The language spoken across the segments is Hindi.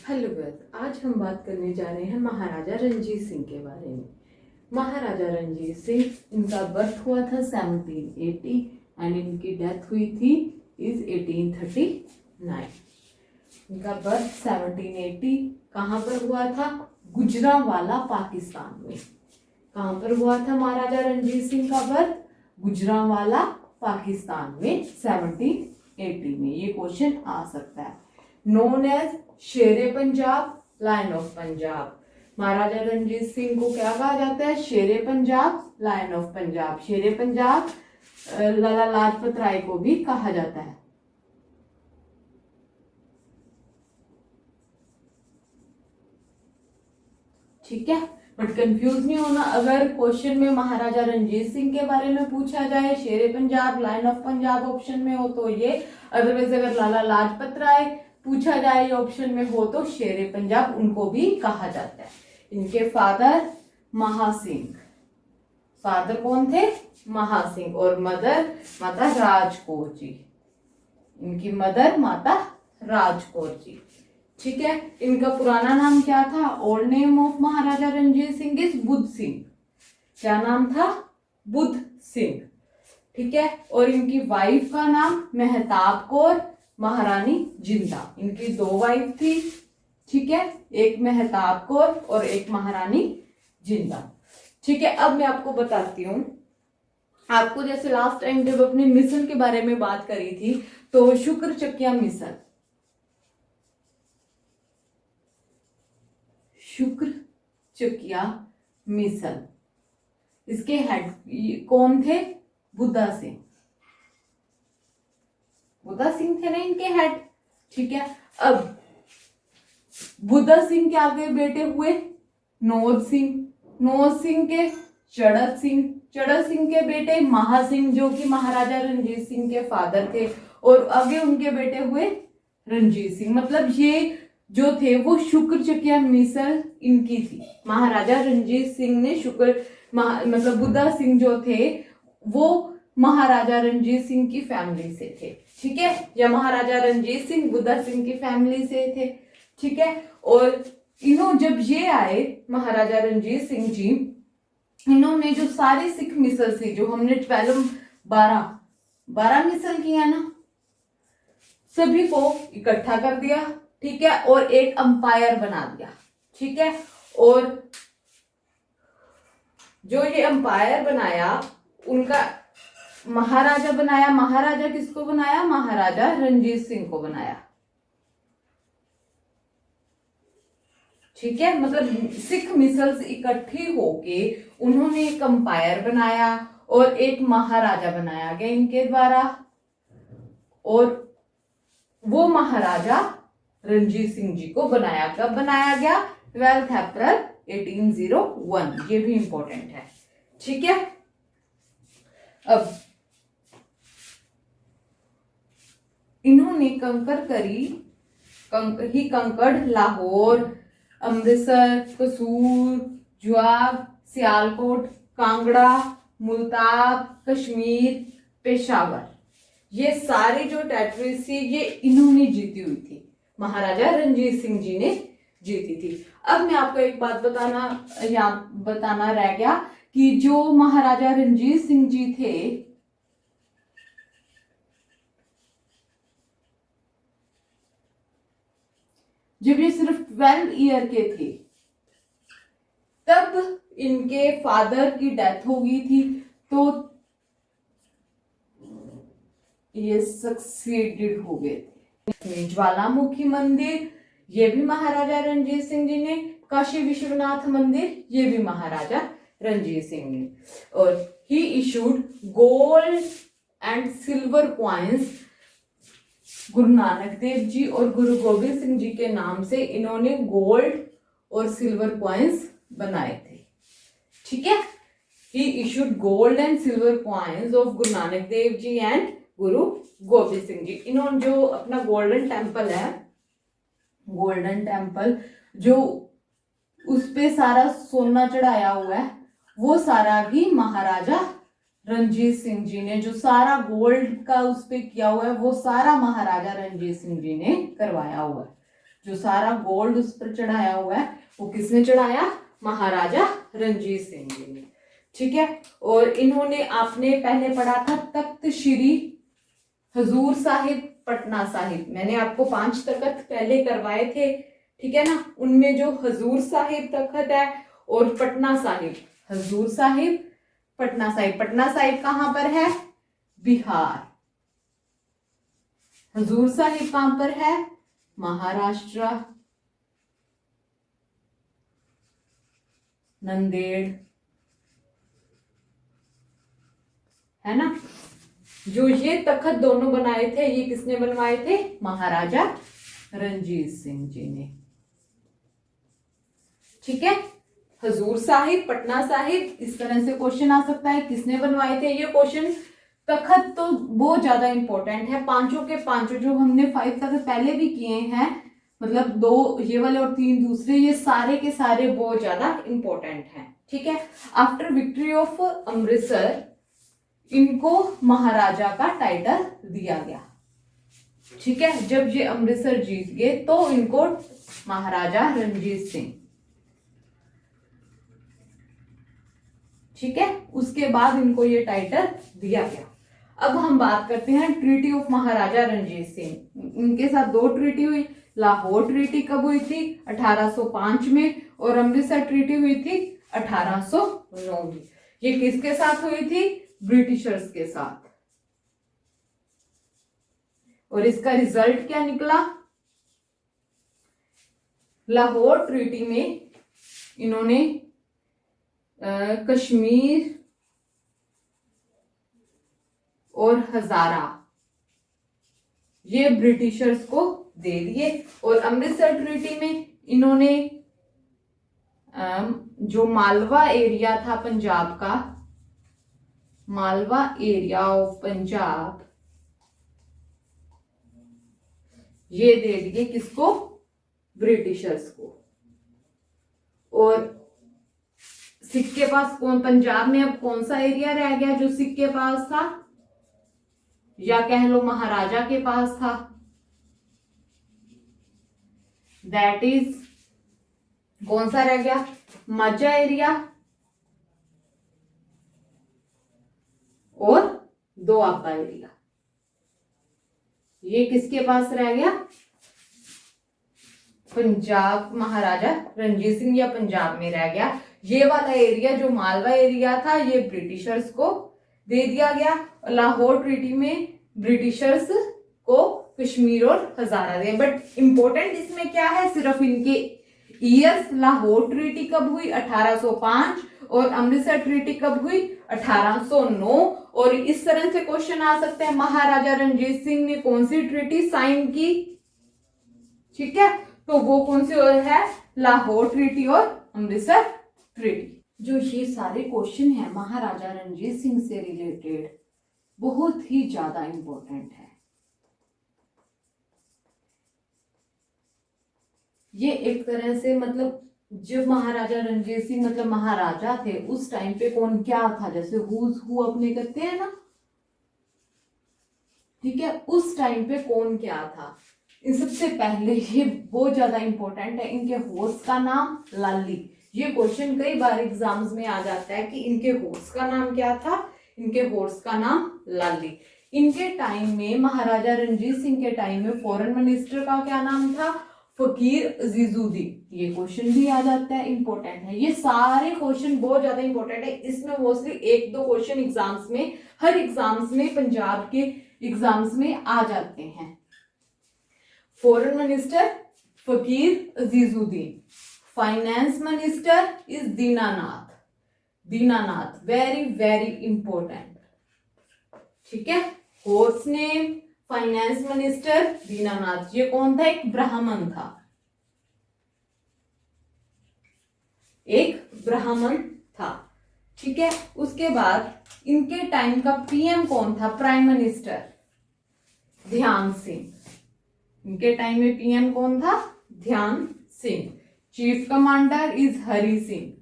हेलो बस आज हम बात करने जा रहे हैं महाराजा रणजीत सिंह के बारे में। महाराजा रणजीत सिंह, इनका बर्थ हुआ था 1780 एंड इनकी डेथ हुई थी इज 1839। इनका बर्थ 1780 कहाँ पर हुआ था? गुजरांवाला, पाकिस्तान में। कहाँ पर हुआ था महाराजा रणजीत सिंह का बर्थ? गुजरांवाला, पाकिस्तान में 1780 में। ये क्वेश्चन आ सकता है। Known as Shere Punjab, lion of Punjab. महाराजा रणजीत सिंह को क्या कहा जाता है? शेरे पंजाब, लायन ऑफ पंजाब। शेरे पंजाब लाला लाजपत राय को भी कहा जाता है। ठीक है, बट कंफ्यूज नहीं होना। अगर क्वेश्चन में महाराजा रणजीत सिंह के बारे में पूछा जाए, Shere Punjab, lion of Punjab option में हो तो ये, अदरवाइज अगर लाला लाजपत राय पूछा जाए ऑप्शन में हो तो शेरे पंजाब उनको भी कहा जाता है। इनके फादर महासिंह, फादर कौन थे? महासिंह। और मदर माता राजकौर जी। इनकी मदर माता राजकौर जी। ठीक है, इनका पुराना नाम क्या था? Old name of Maharaja Ranjit Singh is Buddha Singh. क्या नाम था? बुद्ध सिंह। ठीक है, और इनकी वाइफ का नाम मेहताब कौर, महारानी जिंदा। इनकी दो वाइफ थी। ठीक है, एक मेहताब कौर और एक महारानी जिंदा। ठीक है, अब मैं आपको बताती हूँ। आपको जैसे लास्ट टाइम जब अपने मिशन के बारे में बात करी थी तो शुक्र चकिया मिशन, शुक्र चकिया मिशन, इसके हेड कौन थे? बुद्धा सिंह। बुद्धा सिंह थे ना इनके हेड। ठीक है, अब बुद्धा सिंह के आगे बेटे हुए नौद सिंह, नौद सिंह के चड़त सिंह, चड़त सिंह के बेटे महासिंह जो कि महाराजा रणजीत सिंह के फादर थे, और आगे उनके बेटे हुए रणजीत सिंह। मतलब ये जो थे वो शुक्र चकिया मिसल इनकी थी। महाराजा रणजीत सिंह ने मतलब बुद्धा सिंह जो थे वो महाराजा रणजीत सिंह की फैमिली से थे। ठीक है, या महाराजा रणजीत सिंह बुद्धा सिंह की फैमिली से थे। ठीक है, और जब ये आए महाराजा रणजीत सिंह जी, इन्होंने जो सारी सिख मिसल थी, जो हमने 12 मिसल किया ना, सभी को इकट्ठा कर दिया। ठीक है, और एक अंपायर बना दिया। ठीक है, और जो ये अंपायर बनाया उनका महाराजा बनाया। महाराजा किसको बनाया? महाराजा रणजीत सिंह को बनाया। ठीक है, मतलब सिख मिसल्स इकट्ठी होके उन्होंने एक अंपायर बनाया और एक महाराजा बनाया गया इनके द्वारा, और वो महाराजा रणजीत सिंह जी को बनाया। कब बनाया गया? 12 अप्रैल 1801। ये भी इंपॉर्टेंट है। ठीक है, अब इन्होंने कंकर करी, ही कंकड़ लाहौर, अमृतसर, कसूर, जुआब, सियालकोट, कांगड़ा, मुल्तान, कश्मीर, पेशावर, ये सारी जो टेरिटरीज थी ये इन्होंने जीती हुई थी। महाराजा रणजीत सिंह जी ने जीती थी। अब मैं आपको एक बात बताना रह गया कि जो महाराजा रणजीत सिंह जी थे, जब ये सिर्फ 12 ईयर के थे तब इनके फादर की डेथ हो गई थी, तो ये सक्सीडेड हो गए थे। ज्वालामुखी मंदिर ये भी महाराजा रणजीत सिंह जी ने, काशी विश्वनाथ मंदिर ये भी महाराजा रणजीत सिंह ने, और he issued gold and silver coins Guru Nanak Dev ji और गुरु गोबिंद सिंह जी के नाम से इन्होंने गोल्ड और सिल्वर कॉइन्स बनाए थे। ठीक है, he issued gold and silver coins of Guru Nanak Dev ji and Guru Gobind Singh ji. इन्होंने जो अपना गोल्डन टेम्पल है, गोल्डन टेम्पल जो उस पे सारा सोना चढ़ाया हुआ है, वो सारा भी महाराजा रणजीत सिंह जी ने, जो सारा गोल्ड का उस पे किया हुआ है वो सारा महाराजा रणजीत सिंह जी ने करवाया हुआ है। जो सारा गोल्ड उस पर चढ़ाया हुआ है वो किसने चढ़ाया? महाराजा रणजीत सिंह जी ने। ठीक है, और इन्होंने, आपने पहले पढ़ा था तख्त श्री हजूर साहिब पटना साहिब, मैंने आपको 5 तख्त पहले करवाए थे, ठीक है ना। उनमें जो हजूर साहिब तख्त है और पटना साहिब, हजूर साहिब पटना साहिब, पटना साहिब कहां पर है? बिहार। हजूर साहिब कहां पर है? महाराष्ट्र, नंदेड़, है ना। जो ये तख्त दोनों बनाए थे, ये किसने बनवाए थे? महाराजा रणजीत सिंह जी ने। ठीक है, हजूर साहिब, पटना साहिब, इस तरह से क्वेश्चन आ सकता है, किसने बनवाए थे ये क्वेश्चन। तख्त तो बहुत ज्यादा इंपॉर्टेंट है, पांचों के पांचों, जो हमने 5 तख्त पहले भी किए हैं, मतलब 2 ये वाले और 3 दूसरे, ये सारे के सारे बहुत ज्यादा इंपॉर्टेंट हैं। ठीक है, आफ्टर विक्ट्री ऑफ अमृतसर इनको महाराजा का टाइटल दिया गया। ठीक है, जब ये अमृतसर जीत गए तो इनको महाराजा रणजीत सिंह, ठीक है, उसके बाद इनको ये टाइटल दिया गया। अब हम बात करते हैं ट्रीटी ऑफ महाराजा रणजीत सिंह। इनके साथ 2 ट्रीटी हुई। लाहौर ट्रीटी कब हुई थी? 1805 में, और अमृतसर ट्रीटी हुई थी 1809 में। ये किसके साथ हुई थी? ब्रिटिशर्स के साथ। और इसका रिजल्ट क्या निकला? लाहौर ट्रीटी में इन्होंने कश्मीर और हजारा ये ब्रिटिशर्स को दे दिए। और अमृतसर ट्रीटी में इन्होंने जो मालवा एरिया था पंजाब का, मालवा एरिया ऑफ पंजाब, ये दे दिए किसको? ब्रिटिशर्स को। और सिख के पास कौन, पंजाब में अब कौन सा एरिया रह गया जो सिख के पास था, या कह लो महाराजा के पास था? दैट इज, कौन सा रह गया? माझा एरिया और दोआबा एरिया। ये किसके पास रह गया? पंजाब, महाराजा रणजीत सिंह या पंजाब में रह गया। ये वाला एरिया जो मालवा एरिया था ये ब्रिटिशर्स को दे दिया गया। लाहौर ट्रीटी में ब्रिटिशर्स को कश्मीर और हजारा दे। बट इंपॉर्टेंट इसमें क्या है? सिर्फ इनके ईयर्स। लाहौर ट्रीटी कब हुई? 1805, और अमृतसर ट्रीटी कब हुई? 1809। और इस तरह से क्वेश्चन आ सकते हैं, महाराजा रणजीत सिंह ने कौन सी ट्रीटी साइन की? ठीक है, तो वो कौन सी है? लाहौर ट्रीटी और अमृतसर ट्रीटी। जो ये सारे क्वेश्चन है महाराजा रणजीत सिंह से रिलेटेड, बहुत ही ज्यादा इंपॉर्टेंट है। ये एक तरह से, मतलब जब महाराजा रणजीत सिंह मतलब महाराजा थे, उस टाइम पे कौन क्या था, जैसे हुज हु अपने करते हैं ना, ठीक है, उस टाइम पे कौन क्या था। इन सबसे पहले, ये बहुत ज्यादा इंपॉर्टेंट है, इनके होस्ट का नाम लाली। ये क्वेश्चन कई बार एग्जाम्स में आ जाता है कि इनके होस्ट का नाम क्या था। इनके होस्ट का नाम लाली। इनके टाइम में, महाराजा रणजीत सिंह के टाइम में फॉरेन मिनिस्टर का क्या नाम था? फकीर अजीजुद्दीन। ये क्वेश्चन भी आ जाता है, इंपॉर्टेंट है। ये सारे क्वेश्चन बहुत ज्यादा इंपॉर्टेंट है। इसमें मोस्टली 1-2 क्वेश्चन एग्जाम्स में, हर एग्जाम्स में, पंजाब के एग्जाम्स में आ जाते हैं। Foreign minister Fakir Azizuddin, finance minister is Dinanath. Dinanath very very important, ठीक है। Host name finance minister Dinanath. ये कौन था? एक ब्राह्मण था, एक ब्राह्मण था, ठीक है। उसके बाद इनके टाइम का पीएम कौन था? प्राइम मिनिस्टर ध्यान सिंह। इनके टाइम में पीएम कौन था? ध्यान Singh. Chief commander is Hari Singh.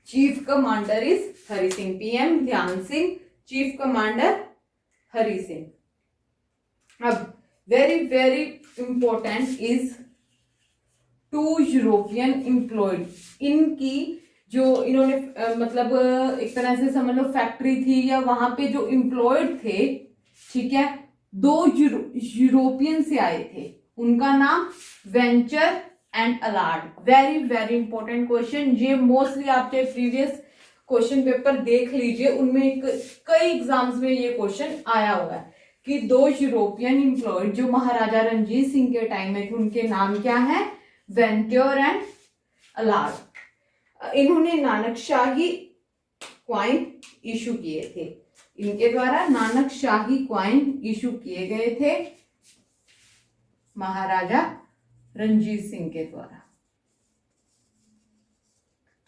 Chief commander is Hari Singh. PM ध्यान सिंह, चीफ कमांडर हरि सिंह। अब very very important is 2 European employed, इनकी जो इन्होंने मतलब एक तरह से समझ लो फैक्ट्री थी या वहां पे जो एम्प्लॉयड थे, ठीक है, 2 यूरोपियन से आए थे, उनका नाम venture and अलार्ड। Very very important question, ये मोस्टली आपके प्रीवियस क्वेश्चन पेपर देख लीजिए, उनमें कई एग्जाम्स में ये क्वेश्चन आया हुआ है कि 2 यूरोपियन एम्प्लॉयड जो महाराजा रणजीत सिंह के टाइम में थे, उनके नाम क्या है, वेंचर एंड अलार्ड। इन्होंने नानकशाही क्वाइन इशू किए थे, इनके द्वारा नानकशाही क्वाइन इशू किए गए थे महाराजा रणजीत सिंह के द्वारा,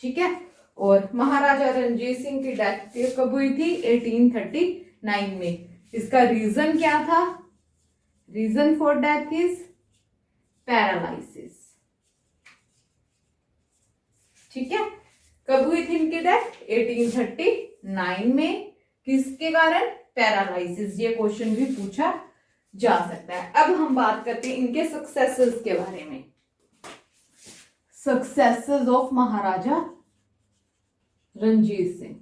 ठीक है। और महाराजा रणजीत सिंह की डेथ कब हुई थी, 1839 में। इसका रीजन क्या था, reason for death is paralysis, ठीक है। कब हुई थी इनकी डेथ, 1839 में, किसके कारण, पैरालिसिस। ये क्वेश्चन भी पूछा जा सकता है। अब हम बात करते हैं इनके सक्सेसर्स के बारे में, सक्सेसर्स ऑफ महाराजा रणजीत सिंह,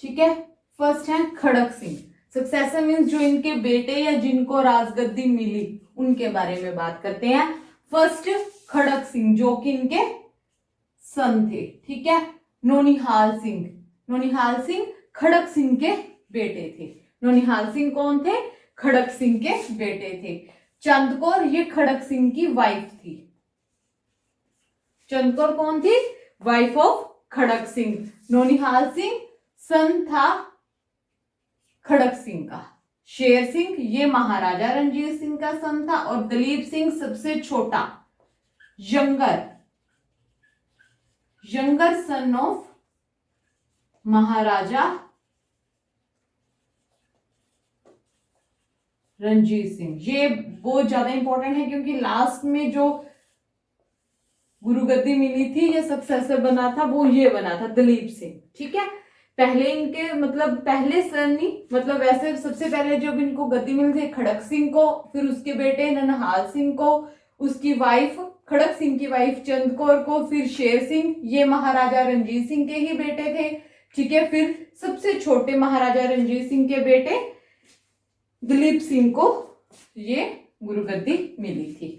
ठीक है। फर्स्ट है खड़क सिंह, सक्सेसर मीन्स जो इनके बेटे या जिनको राजगद्दी मिली उनके बारे में बात करते हैं। फर्स्ट खड़क सिंह जो कि इनके सन थे, ठीक है। नौनिहाल सिंह, नौनिहाल सिंह खड़क सिंह के बेटे थे। नौनिहाल सिंह कौन थे, खड़क सिंह के बेटे थे। चंदकौर ये खड़क सिंह की वाइफ थी, चंदकौर कौन थी, वाइफ ऑफ खड़क सिंह। नौनिहाल सिंह सन था खड़क सिंह का। शेर सिंह ये महाराजा रणजीत सिंह का सन था। और दलीप सिंह सबसे छोटा, यंगर सन ऑफ महाराजा रणजीत सिंह। ये बहुत ज्यादा इंपॉर्टेंट है क्योंकि लास्ट में जो गुरुगद्दी मिली थी या सक्सेसर बना था वो ये बना था दलीप सिंह, ठीक है। पहले इनके मतलब पहले सन नहीं, मतलब वैसे सबसे पहले जब इनको गद्दी मिली थी खड़क सिंह को, फिर उसके बेटे ननहाल सिंह को, उसकी वाइफ खड़क सिंह की वाइफ चंदकौर को, फिर शेर सिंह ये महाराजा रणजीत सिंह के ही बेटे थे, ठीक है। फिर सबसे छोटे महाराजा रणजीत सिंह के बेटे दलीप सिंह को ये गुरुगद्दी मिली थी।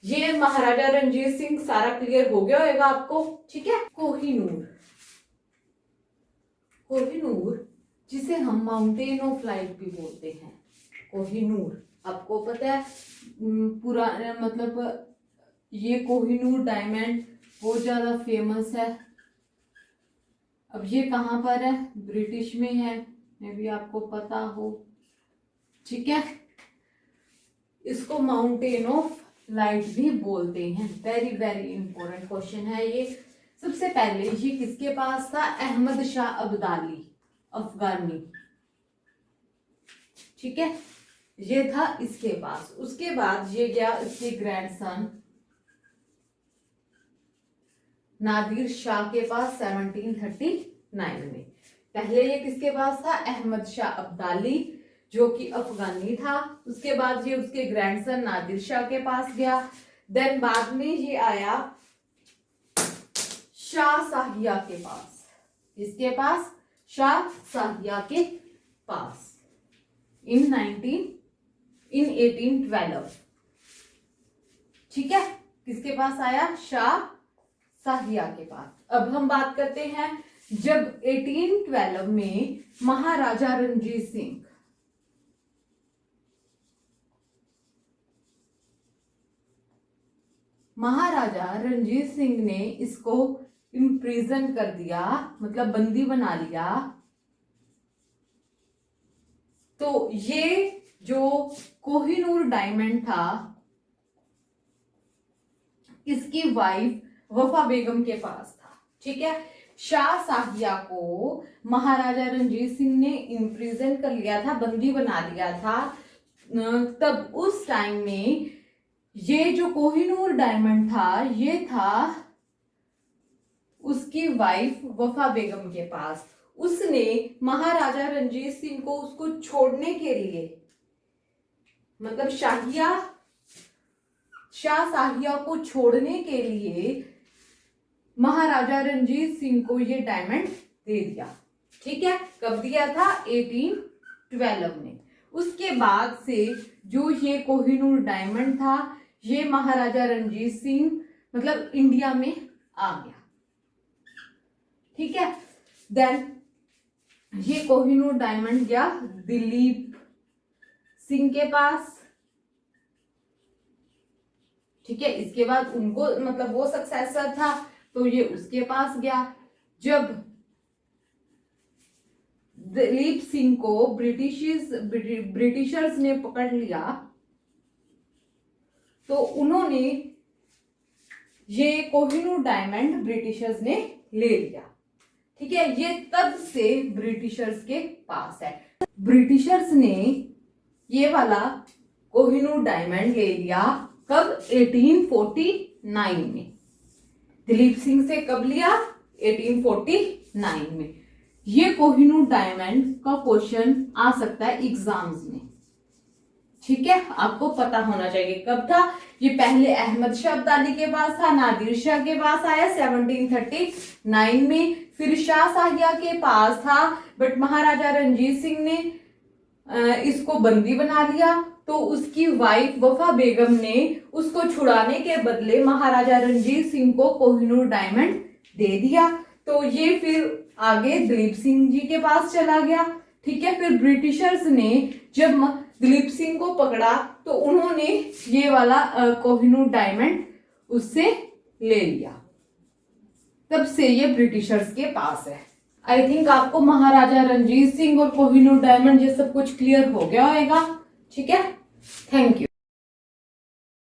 ये महाराजा रणजीत सिंह सारा क्लियर हो गया होगा आपको, ठीक है। कोहिनूर, कोहिनूर जिसे हम माउंटेन ऑफ लाइट भी बोलते हैं, कोहिनूर आपको पता है पूरा मतलब ये कोहिनूर डायमंड बहुत ज्यादा फेमस है। अब ये कहाँ पर है, ब्रिटिश में है, मे भी आपको पता हो, ठीक है। इसको माउंटेन ऑफ लाइट भी बोलते हैं। वेरी वेरी इंपॉर्टेंट क्वेश्चन है ये। सबसे पहले ये किसके पास था, अहमद शाह अब्दाली अफगानी, ठीक है, ये था इसके पास। उसके बाद ये गया इसके ग्रैंडसन नादिर शाह के पास 1739 में। पहले ये किसके पास था, अहमद शाह अब्दाली जो कि अफगानी था। उसके बाद ये उसके ग्रैंडसन नादिर शाह के पास गया। देन बाद में ये आया शाह साहिया के पास, इसके पास शाह साहिया के पास इन 1812, ठीक है। किसके पास आया, शाह साहिया के पास। अब हम बात करते हैं जब 1812 में महाराजा रणजीत सिंह ने इसको इम्प्रिजन कर दिया, मतलब बंदी बना लिया, तो ये जो कोहिनूर डायमंड था इसकी वाइफ वफा बेगम के पास था, ठीक है। शाह साहिया को महाराजा रणजीत सिंह ने इम्प्रिजन कर लिया था, बंदी बना लिया था। तब उस टाइम में ये जो कोहिनूर डायमंड था ये था उसकी वाइफ वफा बेगम के पास। उसने महाराजा रणजीत सिंह को उसको छोड़ने के लिए, मतलब शाहिया शाह शाहिया को छोड़ने के लिए महाराजा रंजीत सिंह को ये डायमंड दे दिया। ठीक है, कब दिया था? 1812 में। उसके बाद से जो ये कोहिनूर डायमंड था ये महाराजा रंजीत सिंह मतलब इंडिया में आ गया। ठीक है, देन ये कोहिनूर डायमंड गया दिलीप सिंह के पास। ठीक है, इसके बाद उनको मतलब वो सक्सेसर था तो ये उसके पास गया। जब दिलीप सिंह को ब्रिटिशर्स ने पकड़ लिया तो उन्होंने ये कोहिनूर डायमंड ब्रिटिशर्स ने ले लिया। ठीक है, ये तब से ब्रिटिशर्स के पास है। ब्रिटिशर्स ने ये वाला कोहिनूर डायमंड ले लिया कब? 1849 में। दिलीप सिंह से कब लिया? 1849 में। ये कोहिनूर डायमंड का क्वेश्चन आ सकता है एग्जाम्स में। ठीक है, आपको पता होना चाहिए कब था। ये पहले अहमद शाह अब्दाली के पास था, नादिर शाह के पास आया 1739 में, फिर शाह शाहिया के पास था बट महाराजा रंजीत सिंह ने इसको बंदी बना लिया तो उसकी वाइफ वफा बेगम ने उसको छुड़ाने के बदले महाराजा रंजीत सिंह को कोहिनूर डायमंड दे दिया। तो ये फिर आगे दिलीप सिंह जी के पास चला गया। ठीक है, फिर ब्रिटिशर्स ने जब दिलीप सिंह को पकड़ा तो उन्होंने ये वाला कोहिनूर डायमंड उससे ले लिया। तब से ये ब्रिटिशर्स के पास है। आई थिंक आपको महाराजा रंजीत सिंह और कोहिनूर डायमंड ये सब कुछ क्लियर हो गया होगा। ठीक है, थैंक यू।